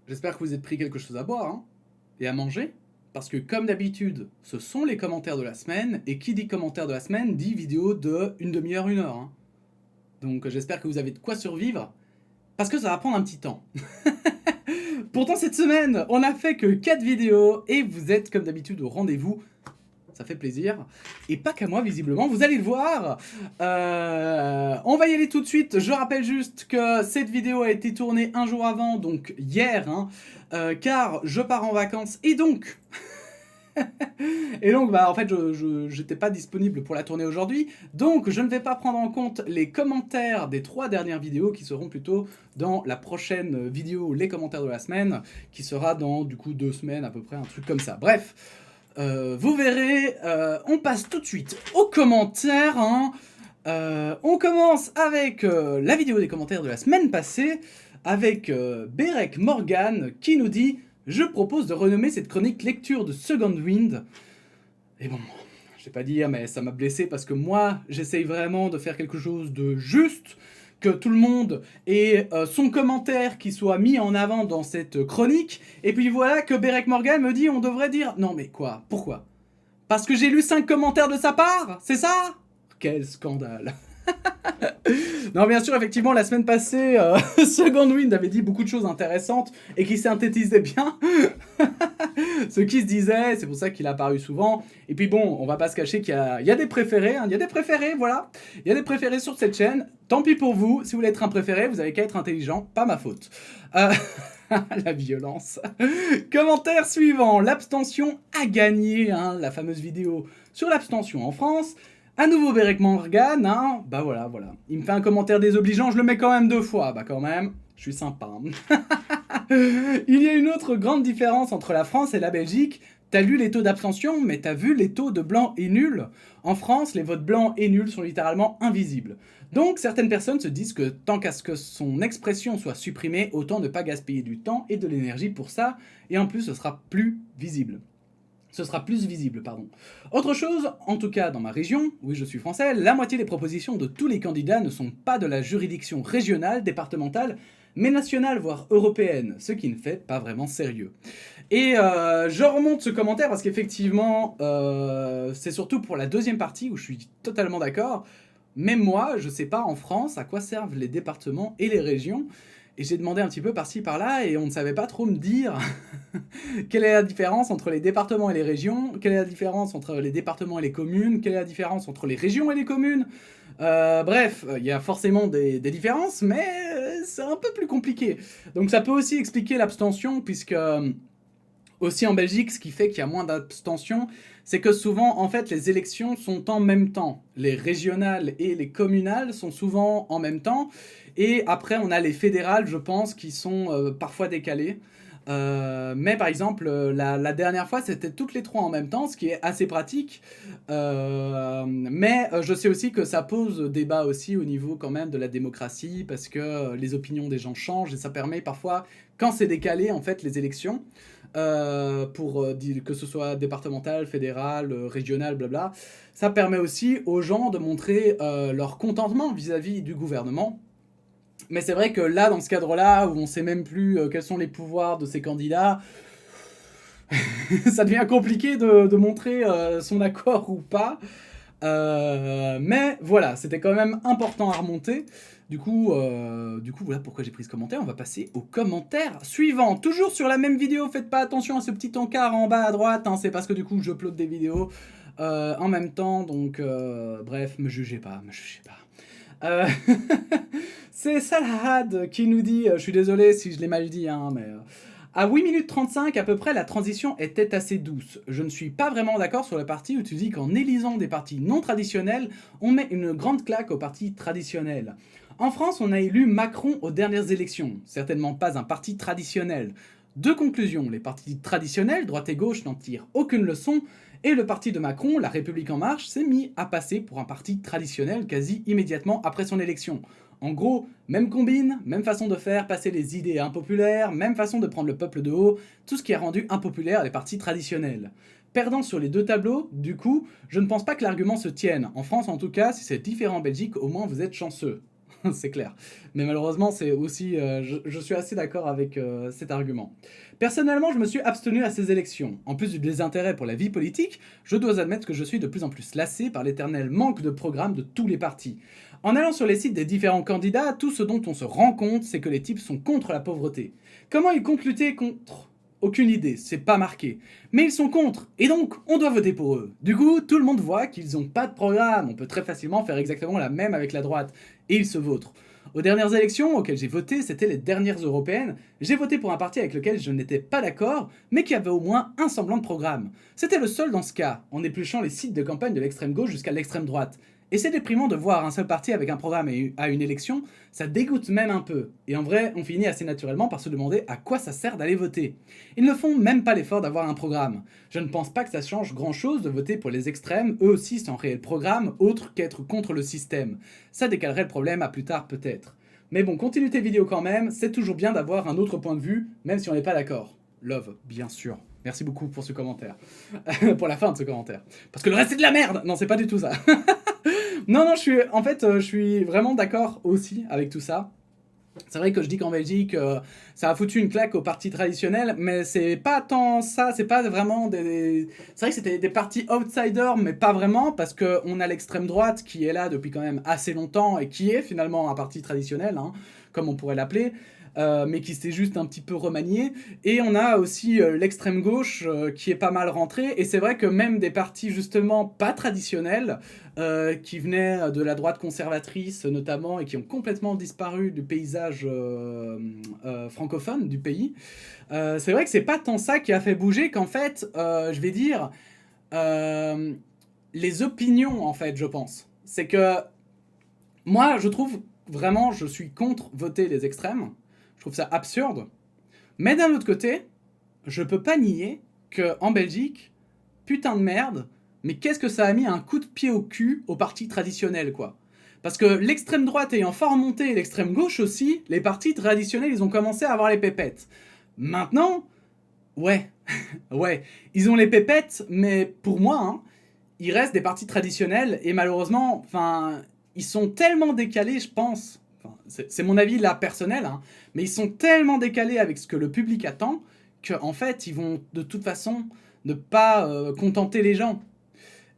J'espère que vous êtes pris quelque chose à boire hein, et à manger, parce que comme d'habitude, ce sont les commentaires de la semaine, et qui dit commentaire de la semaine dit vidéo de une demi-heure, une heure. Hein. Donc j'espère que vous avez de quoi survivre, parce que ça va prendre un petit temps. Pourtant cette semaine, on a fait que 4 vidéos, et vous êtes comme d'habitude au rendez-vous. Ça fait plaisir. Et pas qu'à moi, visiblement, vous allez le voir. On va y aller tout de suite. Je rappelle juste que cette vidéo a été tournée un jour avant, donc hier, hein, car je pars en vacances, et donc... bah, en fait, je n'étais pas disponible pour la tourner aujourd'hui, donc je ne vais pas prendre en compte les commentaires des 3 dernières vidéos qui seront plutôt dans la prochaine vidéo, les commentaires de la semaine, qui sera dans, du coup, 2 semaines à peu près, un truc comme ça. Bref. Vous verrez, on passe tout de suite aux commentaires. Hein. On commence avec la vidéo des commentaires de la semaine passée, avec Berek Morgan qui nous dit « Je propose de renommer cette chronique lecture de Second Wind ». Et bon, je vais pas dire, mais ça m'a blessé parce que moi, j'essaye vraiment de faire quelque chose de juste, que tout le monde ait son commentaire qui soit mis en avant dans cette chronique, et puis voilà que Berek Morgan me dit on devrait dire... Non mais quoi? Pourquoi? Parce que j'ai lu 5 commentaires de sa part? C'est ça? Quel scandale. Non, bien sûr, effectivement, la semaine passée, Second Wind avait dit beaucoup de choses intéressantes et qui synthétisaient bien ce qui se disait, c'est pour ça qu'il a apparu souvent. Et puis bon, on va pas se cacher qu'il y a des préférés, hein, il y a des préférés, voilà. Il y a des préférés sur cette chaîne, tant pis pour vous, si vous voulez être un préféré, vous avez qu'à être intelligent, pas ma faute. La violence. Commentaire suivant, l'abstention a gagné, hein, la fameuse vidéo sur l'abstention en France. À nouveau Berek Morgan, hein, bah voilà. Il me fait un commentaire désobligeant, je le mets quand même 2 fois, bah quand même, je suis sympa. Il y a une autre grande différence entre la France et la Belgique. T'as lu les taux d'abstention, mais t'as vu les taux de blanc et nul. En France, les votes blancs et nuls sont littéralement invisibles. Donc certaines personnes se disent que tant qu'à ce que son expression soit supprimée, autant ne pas gaspiller du temps et de l'énergie pour ça, et en plus ce sera plus visible. Autre chose, en tout cas dans ma région, oui je suis français, la moitié des propositions de tous les candidats ne sont pas de la juridiction régionale, départementale, mais nationale, voire européenne, ce qui ne fait pas vraiment sérieux. Et je remonte ce commentaire parce qu'effectivement, c'est surtout pour la deuxième partie où je suis totalement d'accord. Même moi, je sais pas en France à quoi servent les départements et les régions. Et j'ai demandé un petit peu par-ci par-là et on ne savait pas trop me dire quelle est la différence entre les départements et les régions, quelle est la différence entre les départements et les communes, quelle est la différence entre les régions et les communes. Bref, il y a forcément des différences, mais c'est un peu plus compliqué. Donc ça peut aussi expliquer l'abstention, puisque aussi en Belgique, ce qui fait qu'il y a moins d'abstention, c'est que souvent, en fait, les élections sont en même temps. Les régionales et les communales sont souvent en même temps. Et après, on a les fédérales, je pense, qui sont parfois décalées. Mais par exemple, la dernière fois, c'était toutes les 3 en même temps, ce qui est assez pratique. Mais je sais aussi que ça pose débat aussi au niveau quand même de la démocratie, parce que les opinions des gens changent, et ça permet parfois, quand c'est décalé, en fait, les élections, pour que ce soit départemental, fédéral, régional, blabla, ça permet aussi aux gens de montrer leur contentement vis-à-vis du gouvernement. Mais c'est vrai que là, dans ce cadre-là, où on sait même plus quels sont les pouvoirs de ces candidats, ça devient compliqué de montrer son accord ou pas. Mais voilà, c'était quand même important à remonter. Du coup, voilà pourquoi j'ai pris ce commentaire. On va passer au commentaire suivant. Toujours sur la même vidéo, faites pas attention à ce petit encart en bas à droite. Hein, c'est parce que du coup, j'upload des vidéos en même temps. Donc, bref, me jugez pas. C'est Salahad qui nous dit, je suis désolé si je l'ai mal dit, hein, mais... à 8 minutes 35, à peu près, la transition était assez douce. Je ne suis pas vraiment d'accord sur la partie où tu dis qu'en élisant des partis non traditionnels, on met une grande claque aux partis traditionnels. En France, on a élu Macron aux dernières élections, certainement pas un parti traditionnel. Deux conclusions, les partis traditionnels, droite et gauche, n'en tirent aucune leçon, et le parti de Macron, La République En Marche, s'est mis à passer pour un parti traditionnel quasi immédiatement après son élection. En gros, même combine, même façon de faire passer les idées impopulaires, même façon de prendre le peuple de haut, tout ce qui a rendu impopulaires les partis traditionnels. Perdant sur les 2 tableaux, du coup, je ne pense pas que l'argument se tienne. En France en tout cas, si c'est différent en Belgique, au moins vous êtes chanceux. c'est clair. Mais malheureusement, c'est aussi, je suis assez d'accord avec cet argument. Personnellement, je me suis abstenu à ces élections. En plus du désintérêt pour la vie politique, je dois admettre que je suis de plus en plus lassé par l'éternel manque de programme de tous les partis. En allant sur les sites des différents candidats, tout ce dont on se rend compte, c'est que les types sont contre la pauvreté. Comment ils comptent lutter contre? Aucune idée, c'est pas marqué. Mais ils sont contre, et donc on doit voter pour eux. Du coup, tout le monde voit qu'ils ont pas de programme, on peut très facilement faire exactement la même avec la droite, et ils se vautrent. Aux dernières élections auxquelles j'ai voté, c'était les dernières européennes, j'ai voté pour un parti avec lequel je n'étais pas d'accord, mais qui avait au moins un semblant de programme. C'était le seul dans ce cas, en épluchant les sites de campagne de l'extrême gauche jusqu'à l'extrême droite. Et c'est déprimant de voir un seul parti avec un programme à une élection, ça dégoûte même un peu. Et en vrai, on finit assez naturellement par se demander à quoi ça sert d'aller voter. Ils ne font même pas l'effort d'avoir un programme. Je ne pense pas que ça change grand chose de voter pour les extrêmes, eux aussi sans réel programme, autre qu'être contre le système. Ça décalerait le problème à plus tard peut-être. Mais bon, continue tes vidéos quand même, c'est toujours bien d'avoir un autre point de vue, même si on n'est pas d'accord. Love, bien sûr. Merci beaucoup pour ce commentaire. Pour la fin de ce commentaire. Parce que le reste c'est de la merde. Non, c'est pas du tout ça. Non, je suis vraiment d'accord aussi avec tout ça. C'est vrai que je dis qu'en Belgique, ça a foutu une claque aux partis traditionnels, mais c'est pas tant ça, c'est pas vraiment des... C'est vrai que c'était des partis outsiders, mais pas vraiment, parce qu'on a l'extrême droite qui est là depuis quand même assez longtemps, et qui est finalement un parti traditionnel, hein, comme on pourrait l'appeler, mais qui s'est juste un petit peu remanié. Et on a aussi l'extrême gauche qui est pas mal rentrée, et c'est vrai que même des partis justement pas traditionnels, qui venaient de la droite conservatrice notamment, et qui ont complètement disparu du paysage francophone du pays, c'est vrai que c'est pas tant ça qui a fait bouger qu'en fait, je vais dire, les opinions en fait, je pense. C'est que moi, je trouve vraiment, je suis contre voter les extrêmes. Je trouve ça absurde. Mais d'un autre côté, je peux pas nier qu'en Belgique, putain de merde, mais qu'est-ce que ça a mis un coup de pied au cul aux partis traditionnels, quoi. Parce que l'extrême droite ayant fort monté et l'extrême gauche aussi, les partis traditionnels, ils ont commencé à avoir les pépettes. Maintenant, ouais, ouais, ils ont les pépettes, mais pour moi, hein, il reste des partis traditionnels, et malheureusement, enfin, ils sont tellement décalés, je pense, enfin, c'est mon avis là personnel, hein, mais ils sont tellement décalés avec ce que le public attend, qu'en fait, ils vont de toute façon ne pas contenter les gens.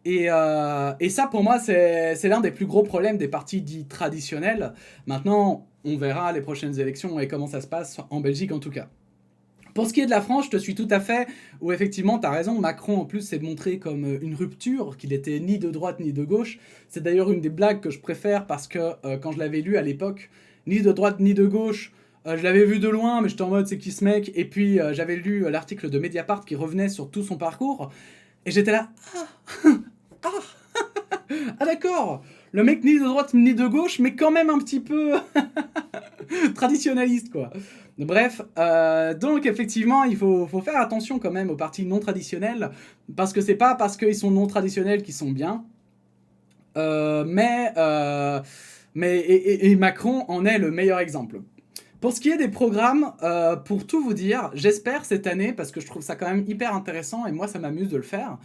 Et ça, pour moi, c'est l'un des plus gros problèmes des partis dits traditionnels. Maintenant, on verra les prochaines élections et comment ça se passe, en Belgique en tout cas. Pour ce qui est de la France, je te suis tout à fait, où effectivement, t'as raison, Macron en plus s'est montré comme une rupture, qu'il était ni de droite ni de gauche. C'est d'ailleurs une des blagues que je préfère parce que quand je l'avais lu à l'époque, ni de droite ni de gauche, je l'avais vu de loin, mais j'étais en mode c'est qui ce mec? Et puis j'avais lu l'article de Mediapart qui revenait sur tout son parcours, et j'étais là, ah d'accord, le mec ni de droite ni de gauche, mais quand même un petit peu traditionnaliste, quoi. Bref, donc effectivement, il faut faire attention quand même aux partis non traditionnels, parce que c'est pas parce qu'ils sont non traditionnels qu'ils sont bien, et Macron en est le meilleur exemple. Pour ce qui est des programmes, pour tout vous dire, j'espère cette année, parce que je trouve ça quand même hyper intéressant, et moi ça m'amuse de le faire,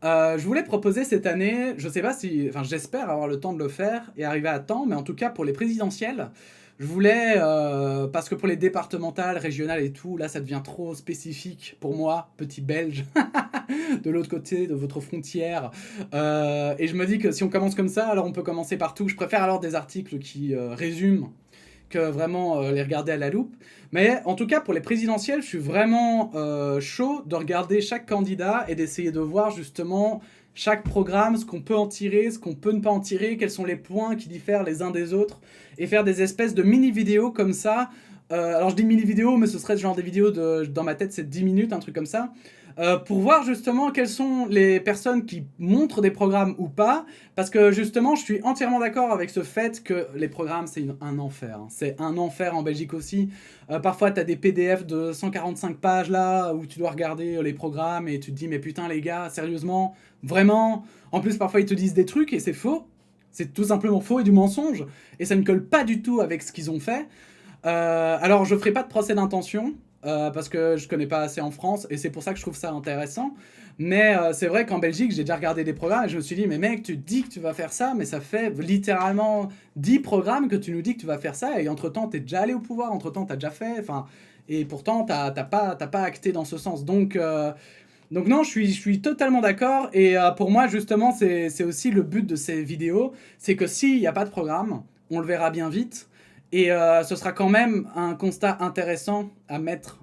je voulais proposer cette année, je sais pas si... Enfin, j'espère avoir le temps de le faire et arriver à temps, mais en tout cas pour les présidentielles, je voulais... parce que pour les départementales, régionales et tout, là ça devient trop spécifique pour moi, petit belge, de l'autre côté de votre frontière. Et je me dis que si on commence comme ça, alors on peut commencer partout. Je préfère alors des articles qui résument que vraiment les regarder à la loupe. Mais en tout cas, pour les présidentielles, je suis vraiment chaud de regarder chaque candidat et d'essayer de voir justement chaque programme, ce qu'on peut en tirer, ce qu'on peut ne pas en tirer, quels sont les points qui diffèrent les uns des autres, et faire des espèces de mini-vidéos comme ça. Alors je dis mini-vidéos, mais ce serait genre des vidéos de, dans ma tête, c'est 10 minutes, un truc comme ça. Pour voir justement quelles sont les personnes qui montrent des programmes ou pas, parce que justement je suis entièrement d'accord avec ce fait que les programmes c'est un enfer, hein. C'est un enfer en Belgique aussi. Parfois t'as des PDF de 145 pages là, où tu dois regarder les programmes et tu te dis mais putain les gars, sérieusement, vraiment. En plus parfois ils te disent des trucs et c'est faux, c'est tout simplement faux et du mensonge, et ça ne colle pas du tout avec ce qu'ils ont fait. Alors je ferai pas de procès d'intention, parce que je connais pas assez en France, et c'est pour ça que je trouve ça intéressant. Mais c'est vrai qu'en Belgique, j'ai déjà regardé des programmes, et je me suis dit, mais mec, tu dis que tu vas faire ça, mais ça fait littéralement 10 programmes que tu nous dis que tu vas faire ça, et entre-temps, t'es déjà allé au pouvoir, entre-temps, t'as déjà fait, enfin... Et pourtant, t'as pas acté dans ce sens. Donc non, je suis totalement d'accord. Et pour moi, justement, c'est aussi le but de ces vidéos. C'est que s'il n'y a pas de programme, on le verra bien vite. Et ce sera quand même un constat intéressant à mettre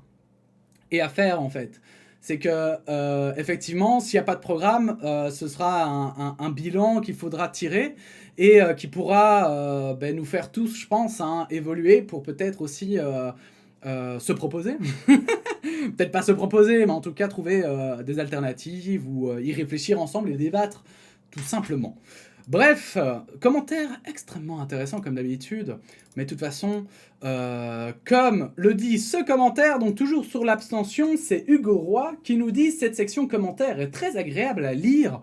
et à faire, en fait. C'est que, effectivement, s'il n'y a pas de programme, ce sera un bilan qu'il faudra tirer et qui pourra nous faire tous, je pense, hein, évoluer pour peut-être aussi se proposer. Peut-être pas se proposer, mais en tout cas trouver des alternatives ou y réfléchir ensemble et débattre, tout simplement. Bref, commentaire extrêmement intéressant comme d'habitude, mais de toute façon, comme le dit ce commentaire, donc toujours sur l'abstention, c'est Hugo Roy qui nous dit « Cette section commentaire est très agréable à lire ».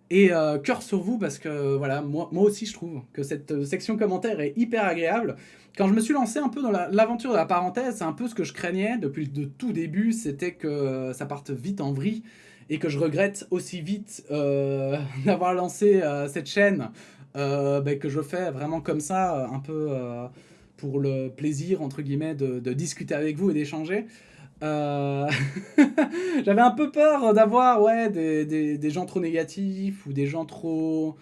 Et cœur sur vous, parce que voilà, moi aussi je trouve que cette section commentaire est hyper agréable. Quand je me suis lancé un peu dans l'aventure de la parenthèse, c'est un peu ce que je craignais depuis le tout début, c'était que ça parte vite en vrille et que je regrette aussi vite d'avoir lancé cette chaîne, que je fais vraiment comme ça, un peu pour le plaisir, entre guillemets, de discuter avec vous et d'échanger. J'avais un peu peur d'avoir des gens trop négatifs ou des gens trop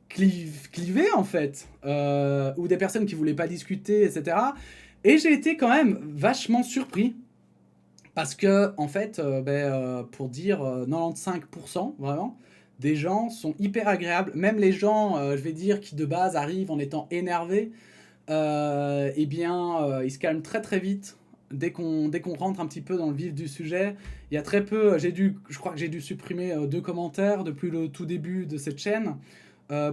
clivés en fait, ou des personnes qui voulaient pas discuter, etc. Et j'ai été quand même vachement surpris parce que en fait, pour dire 95% vraiment, des gens sont hyper agréables. Même les gens, je vais dire, qui de base arrivent en étant énervés, ils se calment très très vite dès qu'on rentre un petit peu dans le vif du sujet. Il y a très peu, je crois que j'ai dû supprimer 2 commentaires depuis le tout début de cette chaîne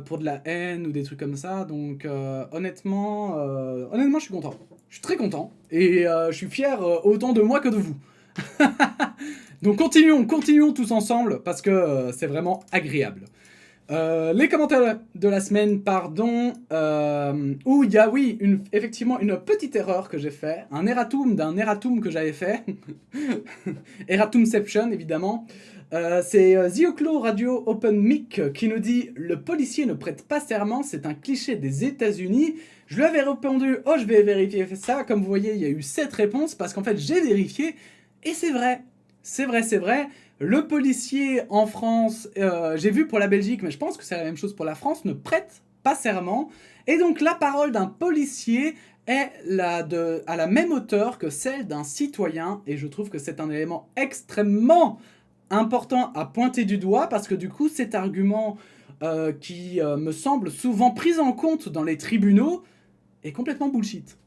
pour de la haine ou des trucs comme ça. Donc honnêtement, je suis content. Je suis très content et je suis fier autant de moi que de vous. Donc continuons tous ensemble parce que c'est vraiment agréable. Les commentaires de la semaine, pardon, où il y a, oui, effectivement, une petite erreur que j'ai fait, un erratum que j'avais fait, erratumception, évidemment. C'est Zioclo Radio Open Mic qui nous dit « Le policier ne prête pas serment, c'est un cliché des États-Unis » Je lui avais répondu « Oh, je vais vérifier ça ». Comme vous voyez, il y a eu 7 réponses parce qu'en fait, j'ai vérifié et c'est vrai. C'est vrai. Le policier en France, j'ai vu pour la Belgique, mais je pense que c'est la même chose pour la France, ne prête pas serment. Et donc la parole d'un policier est à la même hauteur que celle d'un citoyen. Et je trouve que c'est un élément extrêmement important à pointer du doigt, parce que du coup, cet argument qui me semble souvent pris en compte dans les tribunaux est complètement bullshit.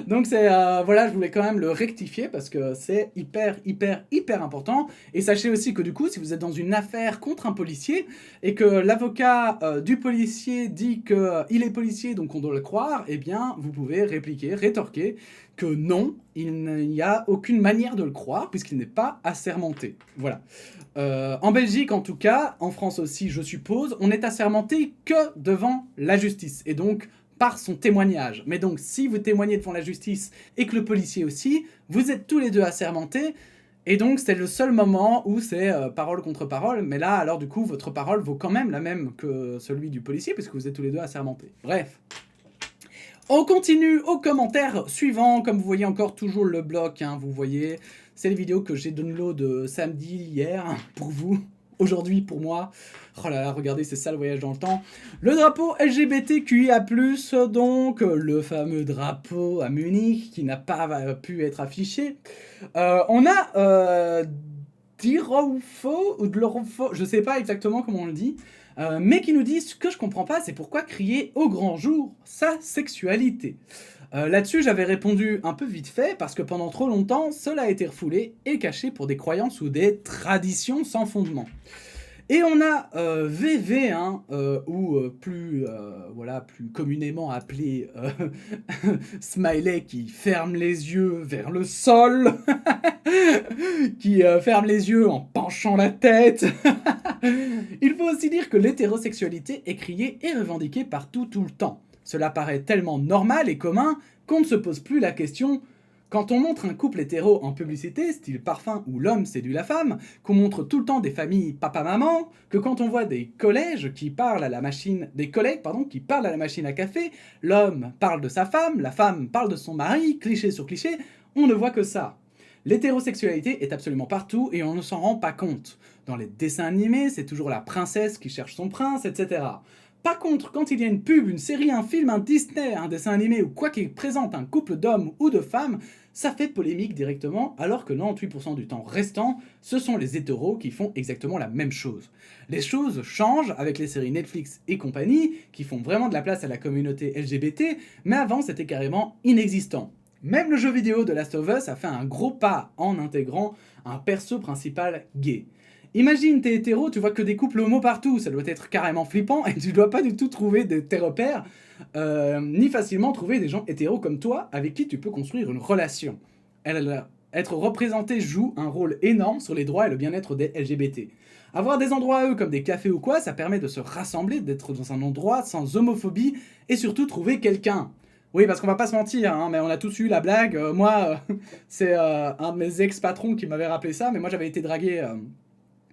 Donc voilà, je voulais quand même le rectifier parce que c'est hyper important. Et sachez aussi que du coup, si vous êtes dans une affaire contre un policier et que l'avocat du policier dit qu'il est policier donc on doit le croire, eh bien vous pouvez rétorquer que non, il n'y a aucune manière de le croire puisqu'il n'est pas assermenté. Voilà. En Belgique en tout cas, en France aussi je suppose, on n'est assermenté que devant la justice. Et donc par son témoignage. Mais donc, si vous témoignez devant la justice et que le policier aussi, vous êtes tous les deux assermentés, et donc c'est le seul moment où c'est parole contre parole, mais là, alors du coup, votre parole vaut quand même la même que celui du policier, puisque vous êtes tous les deux assermentés. Bref. On continue au commentaire suivant, comme vous voyez encore toujours le bloc, hein, vous voyez, c'est les vidéos que j'ai download samedi, hier, pour vous, aujourd'hui pour moi. Oh là là, regardez, c'est ça le voyage dans le temps. Le drapeau LGBTQIA+, donc le fameux drapeau à Munich qui n'a pas pu être affiché. On a Dirofo ou Dlorofo, je sais pas exactement comment on le dit, mais qui nous dit ce que je comprends pas, c'est pourquoi crier au grand jour sa sexualité. Là-dessus, j'avais répondu un peu vite fait, parce que pendant trop longtemps, cela a été refoulé et caché pour des croyances ou des traditions sans fondement. Et on a VV, hein, ou plus communément appelé Smiley qui ferme les yeux vers le sol, qui ferme les yeux en penchant la tête. Il faut aussi dire que l'hétérosexualité est criée et revendiquée partout tout le temps. Cela paraît tellement normal et commun qu'on ne se pose plus la question Quand on montre un couple hétéro en publicité, style parfum où l'homme séduit la femme, qu'on montre tout le temps des familles papa-maman, que quand on voit des collèges qui parlent à la machine, des collègues pardon, qui parlent à la machine à café, l'homme parle de sa femme, la femme parle de son mari, cliché sur cliché, on ne voit que ça. L'hétérosexualité est absolument partout et on ne s'en rend pas compte. Dans les dessins animés, c'est toujours la princesse qui cherche son prince, etc. Par contre, quand il y a une pub, une série, un film, un Disney, un dessin animé ou quoi qui présente un couple d'hommes ou de femmes, ça fait polémique directement, alors que 98% du temps restant, ce sont les hétéros qui font exactement la même chose. Les choses changent avec les séries Netflix et compagnie, qui font vraiment de la place à la communauté LGBT, mais avant c'était carrément inexistant. Même le jeu vidéo de Last of Us a fait un gros pas en intégrant un perso principal gay. Imagine, t'es hétéro, tu vois que des couples homo partout, ça doit être carrément flippant et tu dois pas du tout trouver tes repères, ni facilement trouver des gens hétéros comme toi avec qui tu peux construire une relation. Être représenté joue un rôle énorme sur les droits et le bien-être des LGBT. Avoir des endroits à eux comme des cafés ou quoi, ça permet de se rassembler, d'être dans un endroit sans homophobie et surtout trouver quelqu'un. Oui, parce qu'on va pas se mentir, hein, mais on a tous eu la blague. C'est un de mes ex-patrons qui m'avait rappelé ça, mais moi j'avais été dragué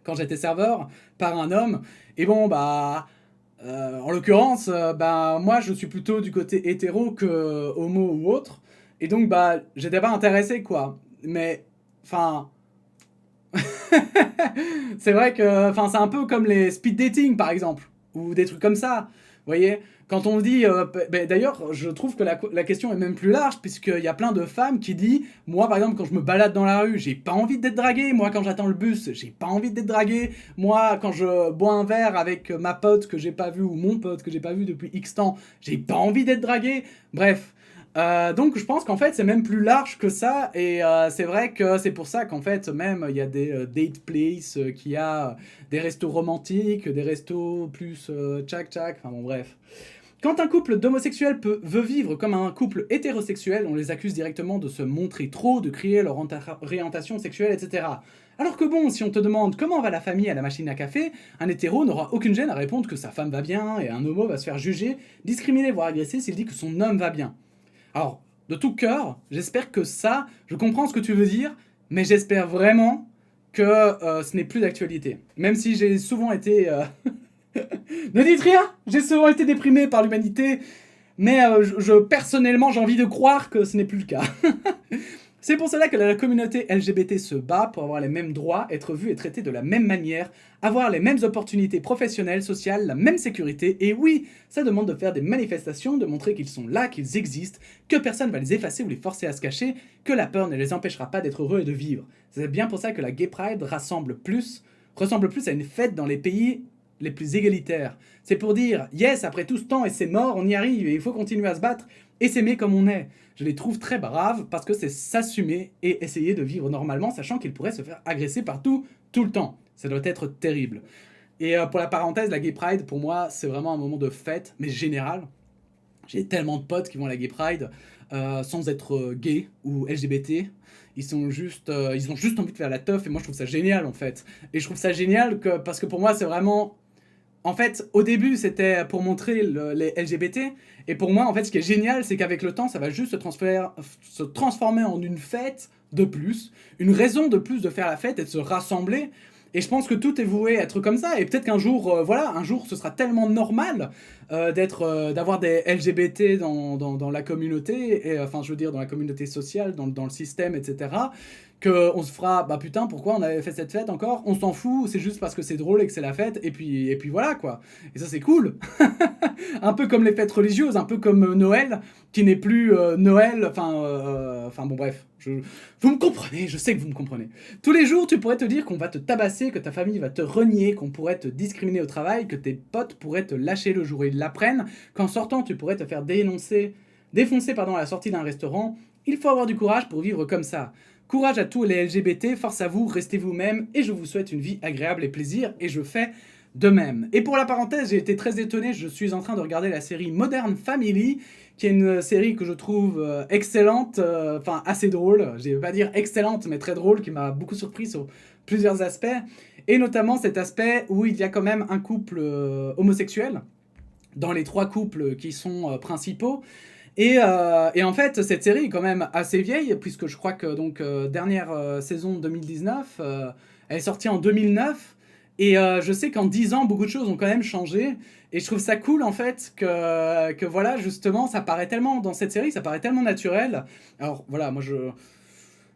quand j'étais serveur par un homme. Et bon, en l'occurrence, moi je suis plutôt du côté hétéro que homo ou autre. Et donc, j'étais pas intéressé, quoi. Mais, enfin. C'est vrai que, c'est un peu comme les speed dating, par exemple. Ou des trucs comme ça. Vous voyez, quand on dit... d'ailleurs, je trouve que la question est même plus large, puisqu'il y a plein de femmes qui disent, moi par exemple, quand je me balade dans la rue, j'ai pas envie d'être draguée. Moi, quand j'attends le bus, j'ai pas envie d'être draguée. Moi, quand je bois un verre avec ma pote que j'ai pas vu, ou mon pote que j'ai pas vu depuis X temps, j'ai pas envie d'être draguée. Bref. Donc je pense qu'en fait c'est même plus large que ça et c'est vrai que c'est pour ça qu'en fait même il y a des date places, qu'il y a des restos romantiques, des restos plus tchac, enfin bon bref. Quand un couple d'homosexuels veut vivre comme un couple hétérosexuel, on les accuse directement de se montrer trop, de crier leur orientation sexuelle, etc. Alors que bon, si on te demande comment va la famille à la machine à café, un hétéro n'aura aucune gêne à répondre que sa femme va bien et un homo va se faire juger, discriminer voire agresser s'il dit que son homme va bien. Alors, de tout cœur, j'espère que ça, je comprends ce que tu veux dire, mais j'espère vraiment que ce n'est plus d'actualité. Même si j'ai souvent été... Ne dites rien. J'ai souvent été déprimé par l'humanité, mais personnellement, j'ai envie de croire que ce n'est plus le cas. C'est pour cela que la communauté LGBT se bat pour avoir les mêmes droits, être vus et traités de la même manière, avoir les mêmes opportunités professionnelles, sociales, la même sécurité, et oui, ça demande de faire des manifestations, de montrer qu'ils sont là, qu'ils existent, que personne ne va les effacer ou les forcer à se cacher, que la peur ne les empêchera pas d'être heureux et de vivre. C'est bien pour ça que la Gay Pride ressemble plus à une fête dans les pays les plus égalitaires. C'est pour dire, yes, après tout ce temps et c'est mort, on y arrive et il faut continuer à se battre et s'aimer comme on est. Je les trouve très braves parce que c'est s'assumer et essayer de vivre normalement, sachant qu'ils pourraient se faire agresser partout, tout le temps. Ça doit être terrible. Et pour la parenthèse, la Gay Pride, pour moi, c'est vraiment un moment de fête, mais général. J'ai tellement de potes qui vont à la Gay Pride sans être gays ou LGBT. Ils ont juste envie de faire la teuf et moi je trouve ça génial en fait. Et je trouve ça génial parce que pour moi c'est vraiment... En fait, au début, c'était pour montrer les LGBT. Et pour moi, en fait, ce qui est génial, c'est qu'avec le temps, ça va juste se transformer en une fête de plus, une raison de plus de faire la fête et de se rassembler. Et je pense que tout est voué à être comme ça. Et peut-être qu'un jour, un jour, ce sera tellement normal d'avoir des LGBT dans la communauté, et, enfin, je veux dire, dans la communauté sociale, dans le système, etc., qu'on se fera, putain, pourquoi on avait fait cette fête encore? On s'en fout, c'est juste parce que c'est drôle et que c'est la fête, et puis voilà, quoi. Et ça, c'est cool. Un peu comme les fêtes religieuses, un peu comme Noël, qui n'est plus Noël, bon, bref. Vous me comprenez, je sais que vous me comprenez. Tous les jours, tu pourrais te dire qu'on va te tabasser, que ta famille va te renier, qu'on pourrait te discriminer au travail, que tes potes pourraient te lâcher le jour où ils l'apprennent, qu'en sortant, tu pourrais te faire défoncer à la sortie d'un restaurant. Il faut avoir du courage pour vivre comme ça. Courage à tous les LGBT, force à vous, restez vous-même, et je vous souhaite une vie agréable et plaisir, et je fais de même. Et pour la parenthèse, j'ai été très étonné, je suis en train de regarder la série Modern Family, qui est une série que je trouve excellente, assez drôle, je vais pas dire excellente, mais très drôle, qui m'a beaucoup surpris sur plusieurs aspects, et notamment cet aspect où il y a quand même un couple homosexuel, dans les 3 couples qui sont principaux, Et en fait, cette série est quand même assez vieille, puisque je crois que donc dernière saison 2019, elle est sortie en 2009. Et je sais qu'en 10 ans, beaucoup de choses ont quand même changé. Et je trouve ça cool, en fait, que voilà, justement, ça paraît tellement, dans cette série, ça paraît tellement naturel. Alors voilà, moi je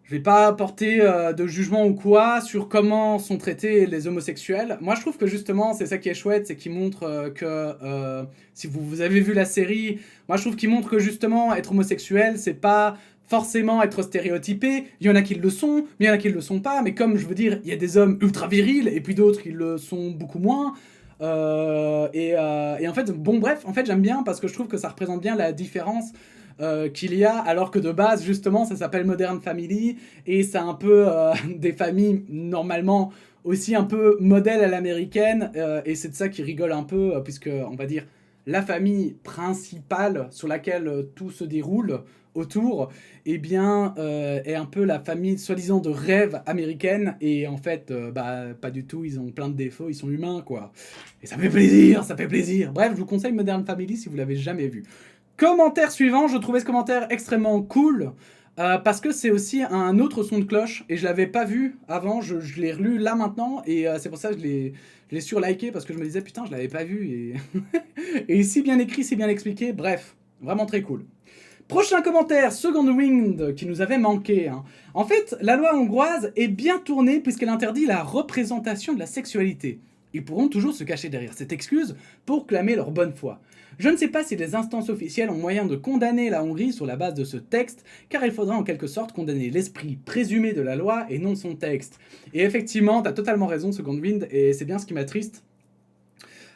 vais pas apporter de jugement ou quoi sur comment sont traités les homosexuels. Moi, je trouve que justement, c'est ça qui est chouette, c'est qu'il montre si vous avez vu la série, moi je trouve qu'il montre que justement, être homosexuel, c'est pas forcément être stéréotypé. Il y en a qui le sont, mais il y en a qui le sont pas. Mais comme je veux dire, il y a des hommes ultra virils et puis d'autres qui le sont beaucoup moins. Et en fait, bon bref, en fait j'aime bien parce que je trouve que ça représente bien la différence qu'il y a, alors que de base, justement, ça s'appelle Modern Family, et c'est un peu des familles, normalement, aussi un peu modèle à l'américaine, et c'est de ça qui rigole un peu, puisque, on va dire, la famille principale sur laquelle tout se déroule autour, eh bien, est un peu la famille soi-disant de rêve américaine, et en fait, bah, pas du tout, ils ont plein de défauts, ils sont humains, quoi. Et ça fait plaisir, ça fait plaisir. Bref, je vous conseille Modern Family si vous l'avez jamais vu. Commentaire suivant, je trouvais ce commentaire extrêmement cool, parce que c'est aussi un autre son de cloche, et je l'avais pas vu avant, je l'ai relu là maintenant, et c'est pour ça que je l'ai surliké, parce que je me disais putain je l'avais pas vu, et, et si bien écrit, si bien expliqué, bref, vraiment très cool. Prochain commentaire, Second Wind, qui nous avait manqué. Hein. En fait, la loi hongroise est bien tournée puisqu'elle interdit la représentation de la sexualité. Ils pourront toujours se cacher derrière cette excuse pour clamer leur bonne foi. Je ne sais pas si les instances officielles ont moyen de condamner la Hongrie sur la base de ce texte, car il faudra en quelque sorte condamner l'esprit présumé de la loi et non son texte. Et effectivement, t'as totalement raison, Second Wind, et c'est bien ce qui m'attriste.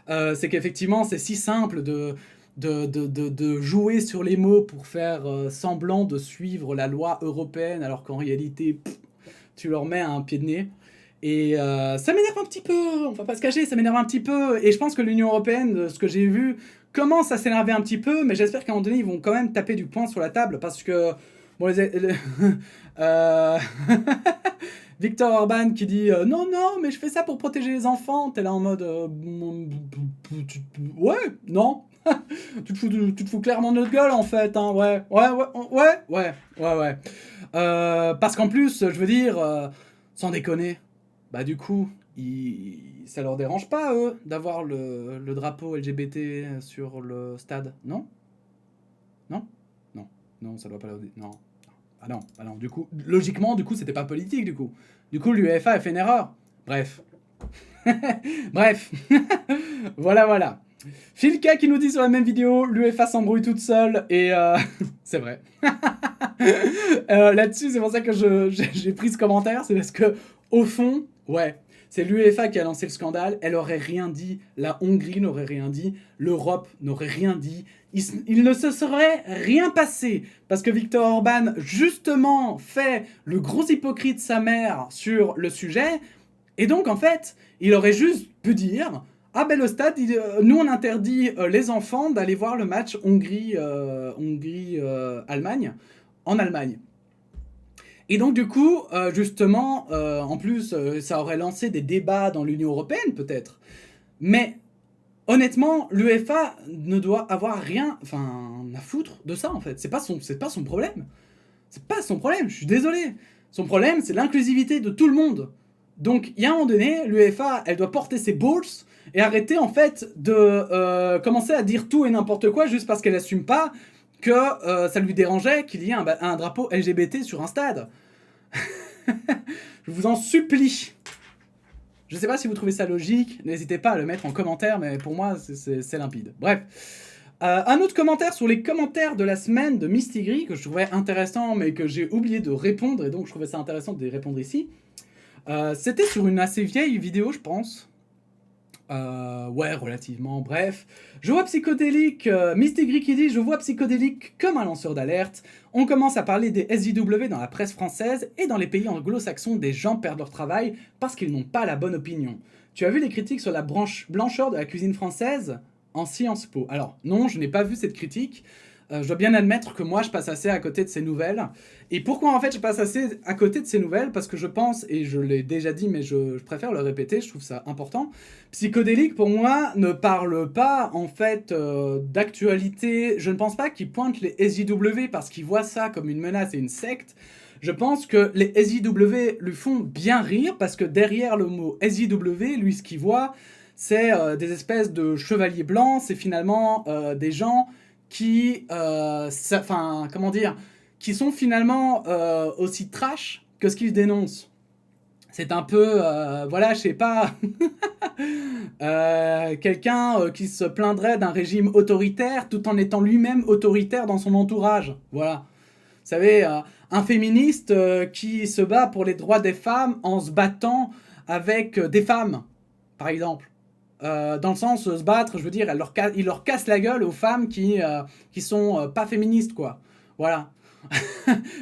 C'est qu'effectivement, c'est si simple de jouer sur les mots pour faire semblant de suivre la loi européenne, alors qu'en réalité, tu leur mets un pied de nez. Et ça m'énerve un petit peu, on va pas se cacher, ça m'énerve un petit peu. Et je pense que l'Union Européenne, ce que j'ai vu, commence à s'énerver un petit peu, mais j'espère qu'à un moment donné, ils vont quand même taper du poing sur la table, parce que... Bon, euh, Viktor Orban qui dit non, non, mais je fais ça pour protéger les enfants. T'es là en mode ouais, non. Tu te fous clairement de notre gueule en fait. Hein. Ouais. Parce qu'en plus, je veux dire, sans déconner, bah du coup, ça leur dérange pas eux d'avoir le drapeau LGBT sur le stade, non? Non? Non. Non, ça doit pas leur dire. Non. Ah non, du coup, logiquement, du coup, c'était pas politique, du coup. Du coup, l'UEFA a fait une erreur. Bref. Bref. Voilà. Filka qui nous dit sur la même vidéo, l'UEFA s'embrouille toute seule, et c'est vrai. Là-dessus, c'est pour ça que j'ai pris ce commentaire, c'est parce que, au fond, ouais, c'est l'UEFA qui a lancé le scandale, elle aurait rien dit, la Hongrie n'aurait rien dit, l'Europe n'aurait rien dit, il ne se serait rien passé, parce que Viktor Orban, justement, fait le gros hypocrite sa mère sur le sujet, et donc, en fait, il aurait juste pu dire... Ah ben le stade, nous on interdit les enfants d'aller voir le match Hongrie-Allemagne en Allemagne. Et donc du coup, justement, en plus, ça aurait lancé des débats dans l'Union Européenne peut-être. Mais honnêtement, l'UEFA ne doit avoir rien, à foutre de ça en fait. C'est pas son problème. C'est pas son problème, je suis désolé. Son problème, c'est l'inclusivité de tout le monde. Donc, il y a un moment donné, l'UEFA, elle doit porter ses balls et arrêter, en fait, de commencer à dire tout et n'importe quoi juste parce qu'elle assume pas que ça lui dérangeait qu'il y ait un drapeau LGBT sur un stade. Je vous en supplie. Je sais pas si vous trouvez ça logique, n'hésitez pas à le mettre en commentaire, mais pour moi, c'est limpide. Bref. Un autre commentaire sur les commentaires de la semaine de Mistigris, que je trouvais intéressant, mais que j'ai oublié de répondre, et donc je trouvais ça intéressant de les répondre ici. C'était sur une assez vieille vidéo, je pense. Ouais, relativement, bref. Je vois psychodélique, Mistigris qui dit « Je vois psychodélique comme un lanceur d'alerte. On commence à parler des SJW dans la presse française et dans les pays anglo-saxons, des gens perdent leur travail parce qu'ils n'ont pas la bonne opinion. Tu as vu les critiques sur la blancheur de la cuisine française en Sciences Po ?» Alors, non, je n'ai pas vu cette critique. Je dois bien admettre que moi, je passe assez à côté de ces nouvelles. Et pourquoi en fait je passe assez à côté de ces nouvelles? Parce que je pense, et je l'ai déjà dit, mais je préfère le répéter, je trouve ça important. Psychodélique, pour moi, ne parle pas en fait d'actualité. Je ne pense pas qu'il pointe les SJW parce qu'il voit ça comme une menace et une secte. Je pense que les SJW lui font bien rire parce que derrière le mot SJW, lui, ce qu'il voit, c'est des espèces de chevaliers blancs. C'est finalement des gens qui, enfin, comment dire, qui sont finalement aussi trash que ce qu'ils dénoncent. C'est un peu, voilà, je sais pas, quelqu'un qui se plaindrait d'un régime autoritaire tout en étant lui-même autoritaire dans son entourage. Voilà. Vous savez, un féministe qui se bat pour les droits des femmes en se battant avec des femmes, par exemple. Dans le sens, se battre, je veux dire, il leur casse la gueule aux femmes qui sont pas féministes, quoi. Voilà.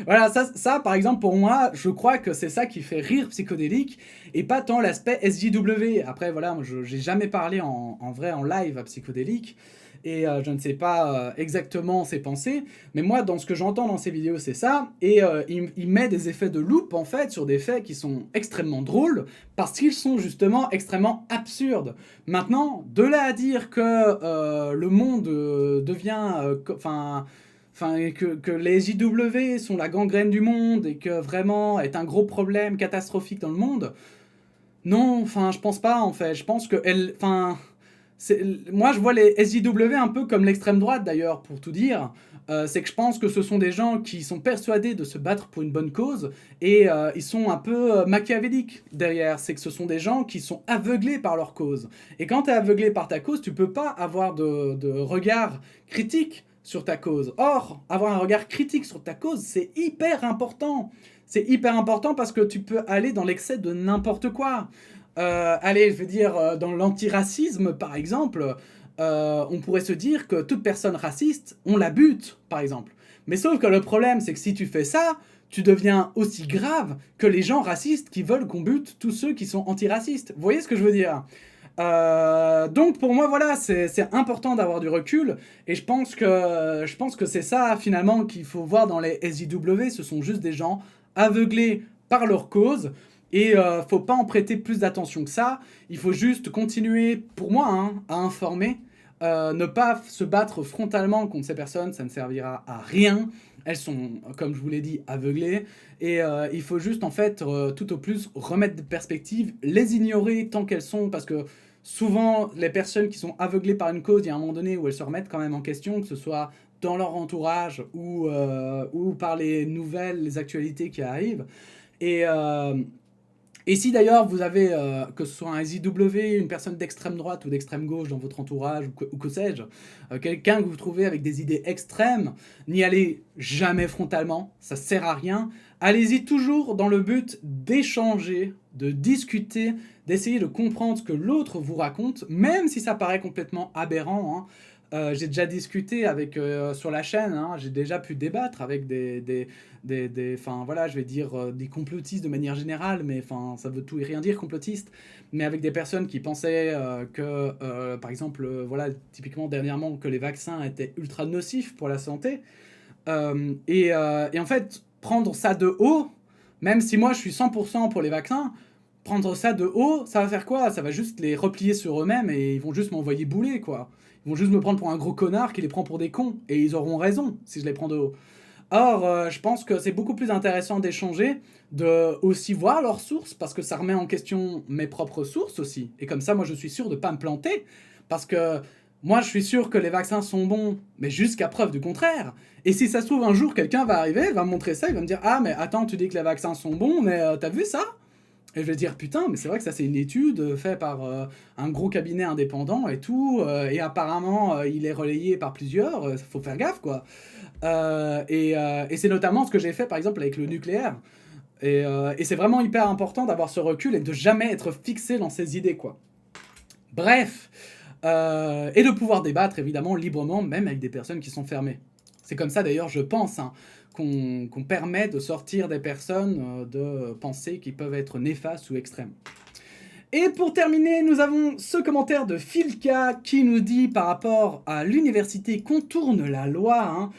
Voilà, ça, par exemple, pour moi, je crois que c'est ça qui fait rire Psychodélique, et pas tant l'aspect SJW. Après, voilà, moi, j'ai jamais parlé en vrai, en live à Psychodélique, et je ne sais pas exactement ses pensées, mais moi, dans ce que j'entends dans ses vidéos, c'est ça, et il met des effets de loupe, en fait, sur des faits qui sont extrêmement drôles, parce qu'ils sont justement extrêmement absurdes. Maintenant, de là à dire que le monde devient... Enfin, que les JW sont la gangrène du monde et que vraiment est un gros problème catastrophique dans le monde. Non, enfin, je pense pas en fait. Je pense que enfin, moi je vois les SJW un peu comme l'extrême droite d'ailleurs, pour tout dire. C'est que je pense que ce sont des gens qui sont persuadés de se battre pour une bonne cause et ils sont un peu machiavéliques derrière. C'est que ce sont des gens qui sont aveuglés par leur cause. Et quand tu es aveuglé par ta cause, tu peux pas avoir de regard critique sur ta cause. Or, avoir un regard critique sur ta cause, c'est hyper important. C'est hyper important parce que tu peux aller dans l'excès de n'importe quoi. Allez, je veux dire, dans l'antiracisme, par exemple, on pourrait se dire que toute personne raciste, on la bute, par exemple. Mais sauf que le problème, c'est que si tu fais ça, tu deviens aussi grave que les gens racistes qui veulent qu'on bute tous ceux qui sont antiracistes. Vous voyez ce que je veux dire? Donc pour moi voilà, c'est important d'avoir du recul et je pense que c'est ça finalement qu'il faut voir dans les SJW. Ce sont juste des gens aveuglés par leur cause et faut pas en prêter plus d'attention que ça. Il faut juste continuer, pour moi, hein, à informer. Ne pas se battre frontalement contre ces personnes, ça ne servira à rien. Elles sont, comme je vous l'ai dit, aveuglées. Et il faut juste, en fait, tout au plus, remettre des perspectives, les ignorer tant qu'elles sont, parce que souvent, les personnes qui sont aveuglées par une cause, il y a un moment donné où elles se remettent quand même en question, que ce soit dans leur entourage ou par les nouvelles, les actualités qui arrivent. Et, euh, et si d'ailleurs vous avez, que ce soit un SJW, une personne d'extrême droite ou d'extrême gauche dans votre entourage, ou que sais-je, quelqu'un que vous trouvez avec des idées extrêmes, n'y allez jamais frontalement, ça sert à rien. Allez-y toujours dans le but d'échanger, de discuter, d'essayer de comprendre ce que l'autre vous raconte, même si ça paraît complètement aberrant, hein. J'ai déjà discuté avec, sur la chaîne, hein, j'ai déjà pu débattre avec enfin voilà, je vais dire des complotistes de manière générale, mais enfin ça veut tout et rien dire complotistes, mais avec des personnes qui pensaient que, par exemple, voilà, typiquement dernièrement, que les vaccins étaient ultra nocifs pour la santé, et en fait, prendre ça de haut, même si moi je suis 100% pour les vaccins, prendre ça de haut, ça va faire quoi? Ça va juste les replier sur eux-mêmes et ils vont juste m'envoyer bouler, quoi. Ils vont juste me prendre pour un gros connard qui les prend pour des cons. Et ils auront raison si je les prends de haut. Or, je pense que c'est beaucoup plus intéressant d'échanger, de aussi voir leurs sources, parce que ça remet en question mes propres sources aussi. Et comme ça, moi, je suis sûr de ne pas me planter, parce que moi, je suis sûr que les vaccins sont bons, mais jusqu'à preuve du contraire. Et si ça se trouve, un jour, quelqu'un va arriver, va me montrer ça, il va me dire « Ah, mais attends, tu dis que les vaccins sont bons, mais t'as vu ça ?» Et je vais dire, putain, mais c'est vrai que ça, c'est une étude faite par un gros cabinet indépendant et tout, et apparemment, il est relayé par plusieurs, faut faire gaffe, quoi. Et c'est notamment ce que j'ai fait, par exemple, avec le nucléaire. Et c'est vraiment hyper important d'avoir ce recul et de jamais être fixé dans ses idées, quoi. Bref, et de pouvoir débattre, évidemment, librement, même avec des personnes qui sont fermées. C'est comme ça, d'ailleurs, je pense, hein, qu'on permet de sortir des personnes de pensées qui peuvent être néfastes ou extrêmes. Et pour terminer, nous avons ce commentaire de Filka qui nous dit par rapport à l'université contourne la loi. Hein.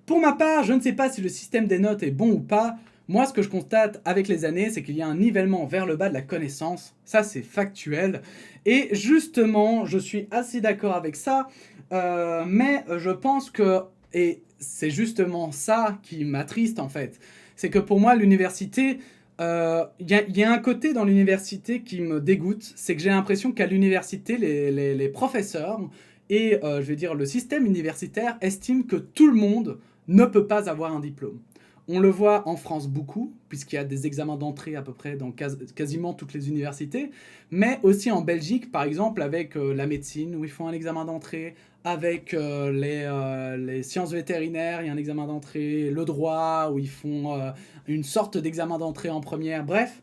Pour ma part, je ne sais pas si le système des notes est bon ou pas. Moi, ce que je constate avec les années, c'est qu'il y a un nivellement vers le bas de la connaissance. Ça, c'est factuel. Et justement, je suis assez d'accord avec ça. Mais je pense que, et c'est justement ça qui m'attriste en fait, c'est que pour moi, l'université... y a un côté dans l'université qui me dégoûte, c'est que j'ai l'impression qu'à l'université, les professeurs et je vais dire le système universitaire estiment que tout le monde ne peut pas avoir un diplôme. On le voit en France beaucoup, puisqu'il y a des examens d'entrée à peu près dans quasiment toutes les universités, mais aussi en Belgique, par exemple, avec la médecine, où ils font un examen d'entrée, avec les sciences vétérinaires, il y a un examen d'entrée, le droit, où ils font une sorte d'examen d'entrée en première, bref.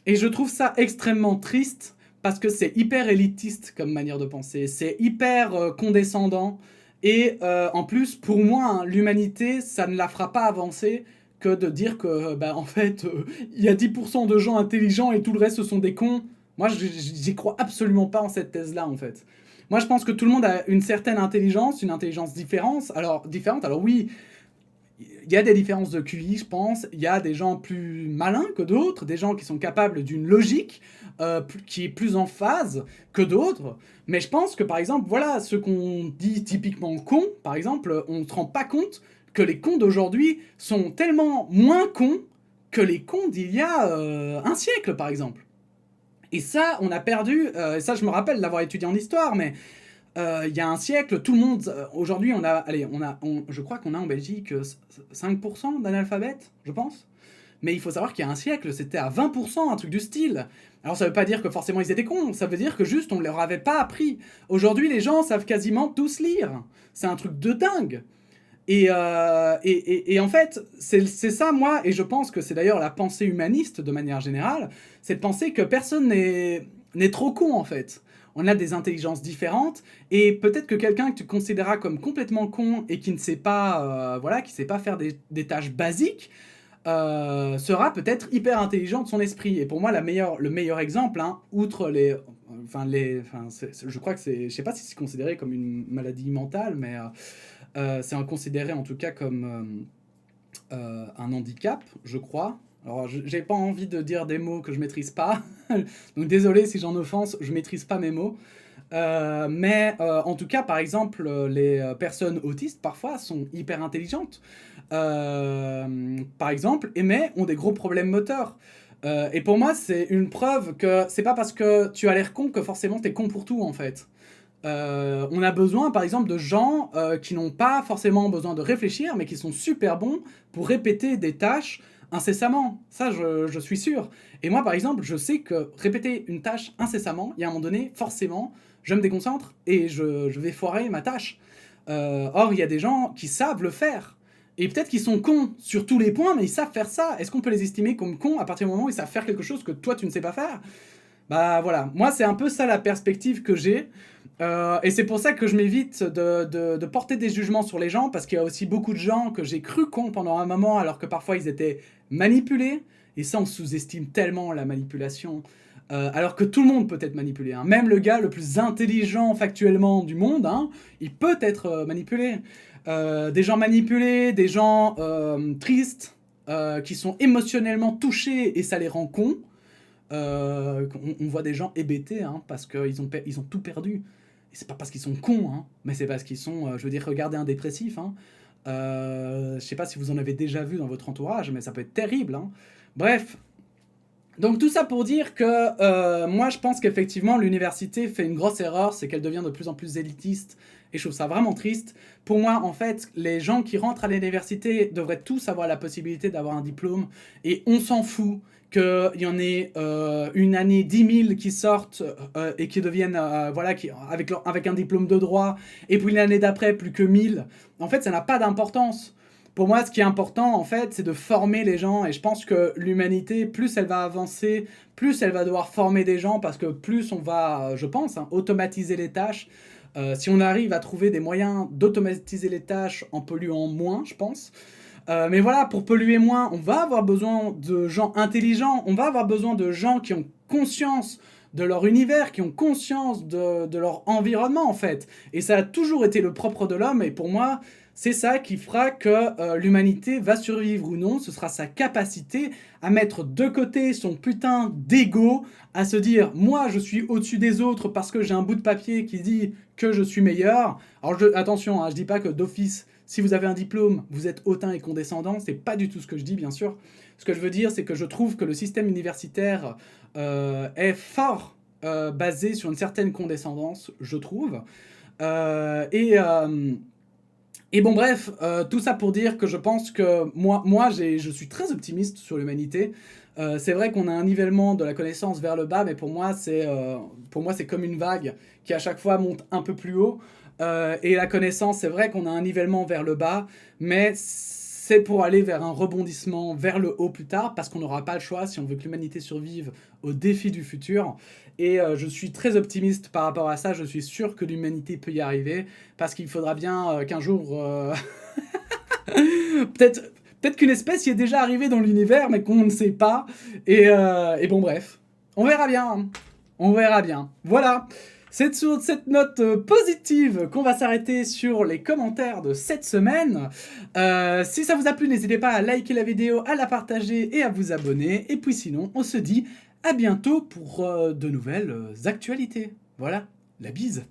Et je trouve ça extrêmement triste, parce que c'est hyper élitiste comme manière de penser, c'est hyper condescendant, et en plus, pour moi, hein, l'humanité, ça ne la fera pas avancer que de dire que, bah, en fait, il y a 10% de gens intelligents et tout le reste, ce sont des cons. Moi, j'y crois absolument pas en cette thèse-là, en fait. Moi, je pense que tout le monde a une certaine intelligence, une intelligence différente. Alors oui, il y a des différences de QI, je pense. Il y a des gens plus malins que d'autres, des gens qui sont capables d'une logique qui est plus en phase que d'autres. Mais je pense que, par exemple, voilà, ceux qu'on dit typiquement cons, par exemple, on ne se rend pas compte que les cons d'aujourd'hui sont tellement moins cons que les cons d'il y a un siècle, par exemple. Et ça, on a perdu, et ça je me rappelle l'avoir étudié en histoire, mais il y a un siècle, tout le monde, aujourd'hui je crois qu'on a en Belgique 5% d'analphabètes, je pense. Mais il faut savoir qu'il y a un siècle, c'était à 20%, un truc du style. Alors ça veut pas dire que forcément ils étaient cons, ça veut dire que juste on leur avait pas appris. Aujourd'hui les gens savent quasiment tous lire. C'est un truc de dingue. Et en fait, c'est ça, moi, et je pense que c'est d'ailleurs la pensée humaniste de manière générale, c'est de penser que personne n'est trop con, en fait. On a des intelligences différentes, et peut-être que quelqu'un que tu considéras comme complètement con et qui ne sait pas, voilà, qui sait pas faire des tâches basiques, sera peut-être hyper intelligent de son esprit. Et pour moi, le meilleur exemple, hein, outre je crois que c'est, je sais pas si c'est considéré comme une maladie mentale, mais c'est considéré en tout cas comme un handicap, je crois. Alors, j'ai pas envie de dire des mots que je maîtrise pas, donc désolé si j'en offense, je maîtrise pas mes mots. Mais en tout cas, par exemple, les personnes autistes parfois sont hyper intelligentes. Par exemple, mais ont des gros problèmes moteurs. Et pour moi, c'est une preuve que c'est pas parce que tu as l'air con que forcément t'es con pour tout en fait. On a besoin, par exemple, de gens qui n'ont pas forcément besoin de réfléchir, mais qui sont super bons pour répéter des tâches incessamment. Ça, je suis sûr. Et moi, par exemple, je sais que répéter une tâche incessamment, il y a un moment donné, forcément, je me déconcentre et je vais foirer ma tâche. Or, il y a des gens qui savent le faire. Et peut-être qu'ils sont cons sur tous les points, mais ils savent faire ça. Est-ce qu'on peut les estimer comme cons à partir du moment où ils savent faire quelque chose que toi, tu ne sais pas faire ? Bah voilà, moi c'est un peu ça la perspective que j'ai. Et c'est pour ça que je m'évite de porter des jugements sur les gens, parce qu'il y a aussi beaucoup de gens que j'ai cru cons pendant un moment, alors que parfois ils étaient manipulés. Et ça, on sous-estime tellement la manipulation. Alors que tout le monde peut être manipulé. Hein. Même le gars le plus intelligent factuellement du monde, hein, il peut être manipulé. Des gens manipulés, des gens tristes, qui sont émotionnellement touchés et ça les rend cons. On voit des gens hébétés hein, parce qu'ils ont tout perdu. Et c'est pas parce qu'ils sont cons, hein, mais c'est parce qu'ils sont, je veux dire, regardez un dépressif. Hein. Je sais pas si vous en avez déjà vu dans votre entourage, mais ça peut être terrible. Hein. Bref. Donc tout ça pour dire que moi je pense qu'effectivement l'université fait une grosse erreur, c'est qu'elle devient de plus en plus élitiste et je trouve ça vraiment triste. Pour moi en fait les gens qui rentrent à l'université devraient tous avoir la possibilité d'avoir un diplôme et on s'en fout qu'il y en ait une année 10 000 qui sortent et qui deviennent voilà, avec un diplôme de droit et puis l'année d'après plus que 1000. En fait ça n'a pas d'importance. Pour moi, ce qui est important, en fait, c'est de former les gens. Et je pense que l'humanité, plus elle va avancer, plus elle va devoir former des gens, parce que plus on va, je pense, hein, automatiser les tâches. Si on arrive à trouver des moyens d'automatiser les tâches en polluant moins, je pense. Mais voilà, pour polluer moins, on va avoir besoin de gens intelligents. On va avoir besoin de gens qui ont conscience de leur univers, qui ont conscience de leur environnement en fait. Et ça a toujours été le propre de l'homme, et pour moi, c'est ça qui fera que l'humanité va survivre ou non. Ce sera sa capacité à mettre de côté son putain d'ego, à se dire « moi je suis au-dessus des autres parce que j'ai un bout de papier qui dit que je suis meilleur ». Alors attention, hein, je dis pas que d'office, si vous avez un diplôme, vous êtes hautain et condescendant, c'est pas du tout ce que je dis bien sûr. Ce que je veux dire, c'est que je trouve que le système universitaire est fort basé sur une certaine condescendance, je trouve. Et bon bref, tout ça pour dire que je pense que moi je suis très optimiste sur l'humanité. C'est vrai qu'on a un nivellement de la connaissance vers le bas, mais pour moi c'est comme une vague qui à chaque fois monte un peu plus haut. Et la connaissance, c'est vrai qu'on a un nivellement vers le bas, mais c'est pour aller vers un rebondissement vers le haut plus tard, parce qu'on n'aura pas le choix si on veut que l'humanité survive aux défis du futur. Et je suis très optimiste par rapport à ça, je suis sûr que l'humanité peut y arriver, parce qu'il faudra bien qu'un jour... peut-être qu'une espèce y est déjà arrivée dans l'univers, mais qu'on ne sait pas. Et bon bref, on verra bien. Hein. On verra bien. Voilà. C'est sur cette note positive qu'on va s'arrêter sur les commentaires de cette semaine. Si ça vous a plu, n'hésitez pas à liker la vidéo, à la partager et à vous abonner. Et puis sinon, on se dit à bientôt pour de nouvelles actualités. Voilà, la bise.